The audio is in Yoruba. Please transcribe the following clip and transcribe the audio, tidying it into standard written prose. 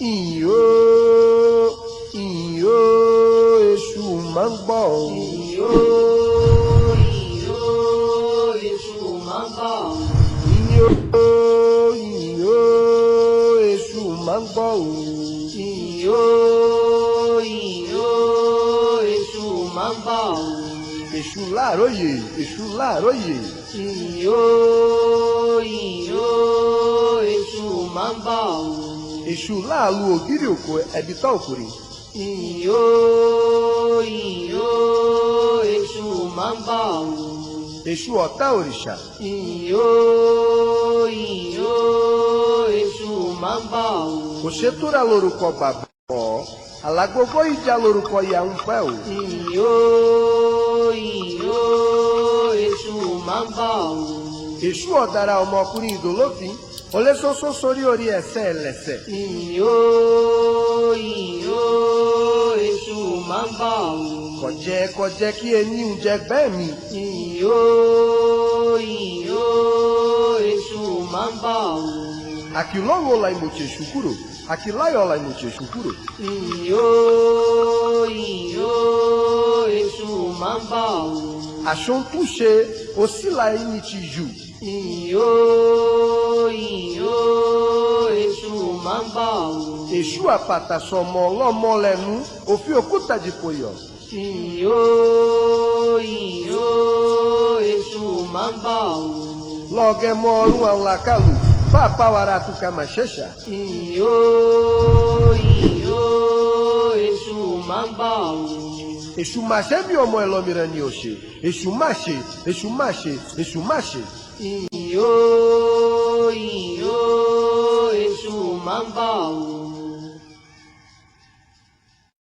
Ìyó, ìyó, èṣù máa ń gbọ́. Ìyó, ìyó, èṣù máa ń gbọ́. Ìyó, ìyó, èṣù máa ń gbọ́. Ìyó, ìyó, èṣù máa ń gbọ́. Èṣù láàróyè, èṣù láàróyè. Ìyó, ìyó, èṣù máa ń gbọ́. Èṣù láàlú ògiri òkò ẹbí tá òkúri. Ìyó, ìyó, èṣù máa ń gbọ́. Èṣù ọ̀tá òrìṣà. Ìyó, ìyó, èṣù máa ń gbọ́. Kò ṣe tóra lórúkọ bàbá ọ̀ alágbogbo ìjà lórúkọ ìyá ń fẹ́ o. Ìyó, ìyó, èṣù máa ń gbọ́. Èṣù ọ̀dára ọmọkùnrin ìdòlófin olésósó sórí orí ẹsẹ̀ ẹlẹ́sẹ̀. Ìyó, ìyó, èṣù máa ń gbọ́. Kọ̀jẹ́ kí ẹni ń jẹ bẹ́ẹ̀ mi. Ìyó, ìyó, èṣù máa ń gbọ́. Àkìlọ́wọ́ la ìmọ̀tì èṣù kúrò, àkìláyọ̀ la ìmọ̀tì èṣù kúrò. Ìyó, ìyó, èṣù máa ń gbọ́. Àṣọ̀ntúnṣe òsìlà ẹni ti jù. Ìyó, ìyó, èṣù máa ń gbọ́. Èṣù àpàtà sọmọ ọlọ́mọ lẹ́nu òfin òkúta jìpò yọ. Ìyó, ìyó, èṣù máa ń gbọ́. Lọ́gẹ̀ mọ ọrùn àwọn àkàlù bá àpáwara àtúkà mà ṣẹ̀ṣà. Ìyó, ìyó, èṣù máa ń gbọ́. Èṣù má ṣe bí ọmọ ẹlọ́mìíràn ni ò ṣe. Èṣù má ṣe, èṣù má ṣe, èṣù má ṣe. Ìyó, ìyó, èṣù máa ń gbọ́.